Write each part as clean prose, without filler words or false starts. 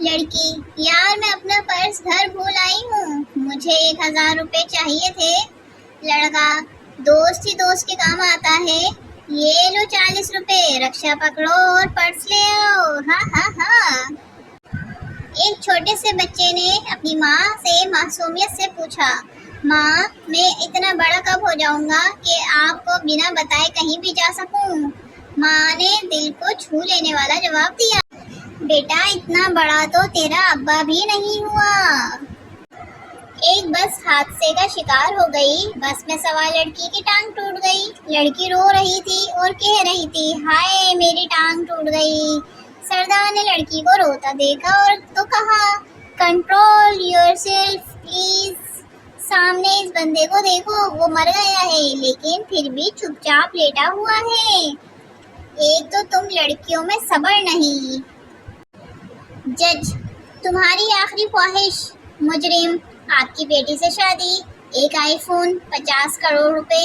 लड़की, यार मैं अपना पर्स घर भूल आई हूँ, मुझे 1,000 रुपए चाहिए थे। लड़का, दोस्त ही दोस्त के काम आता है, ये लो 40 रुपए, रक्षा पकड़ो और पर्स ले आओ। हाँ हाँ हाँ। एक छोटे से बच्चे ने अपनी माँ से मासूमियत से पूछा, माँ मैं इतना बड़ा कब हो जाऊंगा कि आपको बिना बताए कहीं भी जा सकूं? माँ ने दिल को छू लेने वाला जवाब दिया, बेटा इतना बड़ा तो तेरा अब्बा भी नहीं हुआ। एक बस हादसे का शिकार हो गई। बस में सवार लड़की की टांग टूट गई। लड़की रो रही थी और कह रही थी, हाय मेरी टांग टूट गई। सरदार ने लड़की को रोता देखा और तो कहा, कंट्रोल योरसेल्फ प्लीज। सामने इस बंदे को देखो, वो मर गया है लेकिन फिर भी चुपचाप लेटा हुआ है। एक तो तुम लड़कियों में सब्र नहीं। जज, तुम्हारी आखिरी ख्वाहिश। मुजरिम, आपकी बेटी से शादी, एक आईफोन, 50 करोड़ रुपए,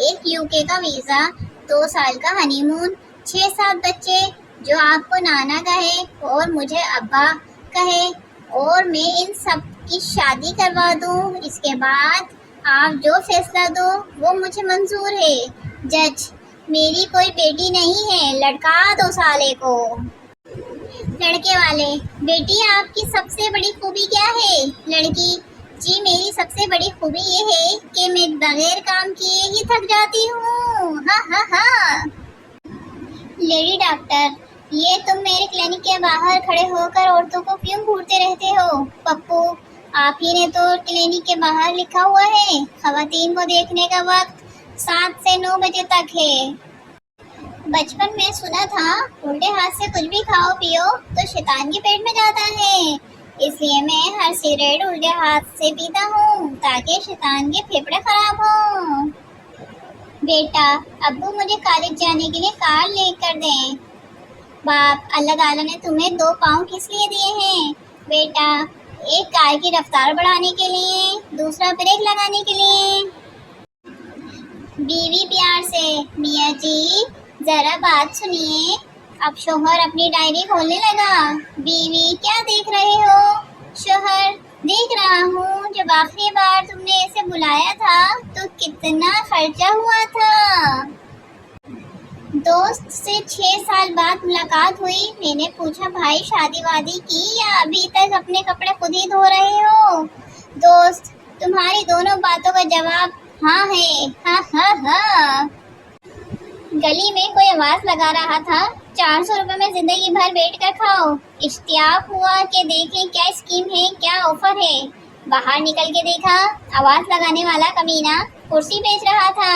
एक यूके का वीजा, 2 साल का हनीमून, 6-7 बच्चे जो आपको नाना कहे और मुझे अब्बा कहे, और मैं इन सब की शादी करवा दूं। इसके बाद आप जो फैसला दो वो मुझे मंजूर है। जज, मेरी कोई बेटी नहीं है, लड़का दो साले को। लड़के वाले, बेटी आपकी सबसे बड़ी खूबी क्या है? लड़की, जी मेरी सबसे बड़ी खूबी ये है कि मैं बगैर काम किए ही थक जाती हूँ। हाँ हाँ हाँ। लेडी डॉक्टर, ये तुम मेरे क्लिनिक के बाहर खड़े होकर औरतों को क्यों घूरते रहते हो? पप्पू, आप ही ने तो क्लिनिक के बाहर लिखा हुआ है, खवातीन को देखने का वक्त 7 से 9 बजे तक है। बचपन में सुना था उल्टे हाथ से कुछ भी खाओ पियो तो शैतान के पेट में जाता है, इसलिए मैं हर सिगरेट उल्टे हाथ से पीता हूँ ताकि शैतान के फेफड़े खराब हों। बेटा, अब्बू मुझे कॉलेज जाने के लिए कार लेकर दें। बाप, अल्लाह ताला ने तुम्हें 2 पाँव किस लिए दिए हैं? बेटा, एक कार की रफ्तार बढ़ाने के लिए, दूसरा ब्रेक लगाने के लिए। बीवी प्यार से, मियाँ जी जरा बात सुनिए। अब शोहर अपनी डायरी खोलने लगा। बीवी, क्या देख रहे हो? शोहर, देख रहा हूँ जब आखिरी बार तुमने इसे बुलाया था तो कितना खर्चा हुआ था। दोस्त से 6 साल बाद मुलाकात हुई। मैंने पूछा, भाई शादी वादी की या अभी तक अपने कपड़े खुद ही धो रहे हो? दोस्त, तुम्हारी दोनों बातों का जवाब हाँ है। हाँ हाँ हाँ। गली में कोई आवाज लगा रहा था, 400 रुपए में जिंदगी भर बैठ कर खाओ। इश्तियाक हुआ कि देखें क्या स्कीम है, क्या ऑफर है। बाहर निकल के देखा, आवाज लगाने वाला कमीना कुर्सी बेच रहा था।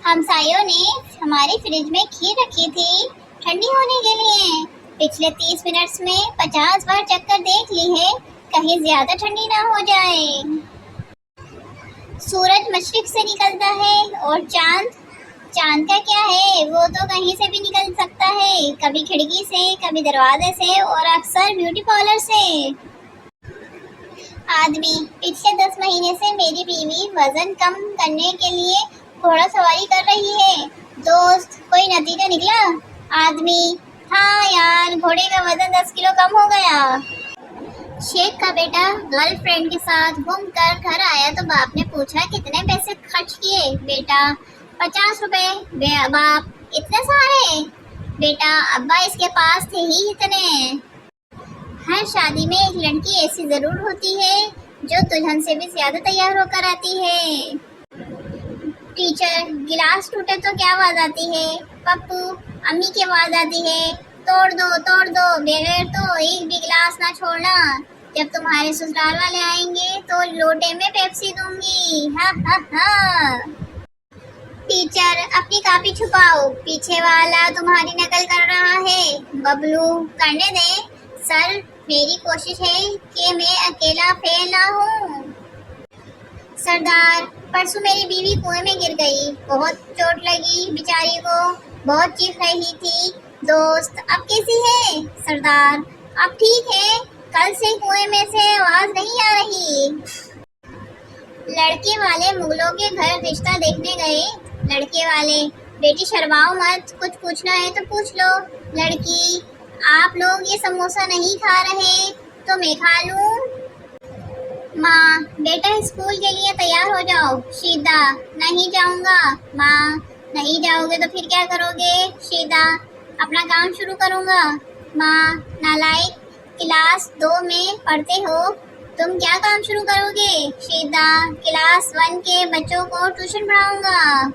हमसायों ने हमारी फ्रिज में खीर रखी थी ठंडी होने के लिए। पिछले 30 मिनट में 50 बार चक्कर देख ली है, कहीं ज्यादा ठंडी ना हो जाए। सूरज मशरिक से निकलता है और चांद का क्या है, वो तो कहीं से भी निकल सकता है, कभी खिड़की से, कभी दरवाजे से और अक्सर ब्यूटी पार्लर से। आदमी, पिछले 10 महीने से मेरी बीवी वजन कम करने के लिए घोड़ा सवारी कर रही है। दोस्त, कोई नतीजा निकला? आदमी, हाँ यार, घोड़े का वजन 10 किलो कम हो गया। शेख का बेटा गर्लफ्रेंड के साथ घूमकर घर आया तो बाप ने पूछा, कितने पैसे खर्च किए? बेटा, 50 रुपए। बाप, इतने सारे? बेटा, अब्बा इसके पास थे ही इतने। हर शादी में एक लड़की ऐसी जरूर होती है जो दुल्हन से भी ज्यादा तैयार होकर आती है। टीचर, गिलास टूटे तो क्या आवाज आती है? पप्पू, अम्मी की आवाज आती है, तोड़ दो बगैर तो एक भी गिलास ना छोड़ना, जब तुम्हारे ससुराल वाले आएंगे तो लोटे में पेप्सी दूंगी। हाँ हाँ हाँ। टीचर, अपनी कॉपी छुपाओ, पीछे वाला तुम्हारी नकल कर रहा है। बबलू, करने दे सर, मेरी कोशिश है कि मैं अकेला फेल ना हूँ। सरदार, परसों मेरी बीवी कुएं में गिर गई, बहुत चोट लगी बेचारी को, बहुत चीख रही थी। दोस्त, अब कैसी है? सरदार, अब ठीक है, कल से कुएं में से आवाज नहीं आ रही। लड़के वाले मुगलों के घर रिश्ता देखने गए। लड़के वाले, बेटी शर्माओ मत, कुछ पूछना है तो पूछ लो। लड़की, आप लोग ये समोसा नहीं खा रहे तो मैं खा लूं? माँ, बेटा स्कूल के लिए तैयार हो जाओ। शीदा, नहीं जाऊंगा। माँ, नहीं जाओगे तो फिर क्या करोगे? शीदा, अपना काम शुरू करूंगा। माँ, नालायक, क्लास 2 में पढ़ते हो, तुम क्या काम शुरू करोगे? शीदा, क्लास 1 के बच्चों को ट्यूशन पढ़ाऊंगा।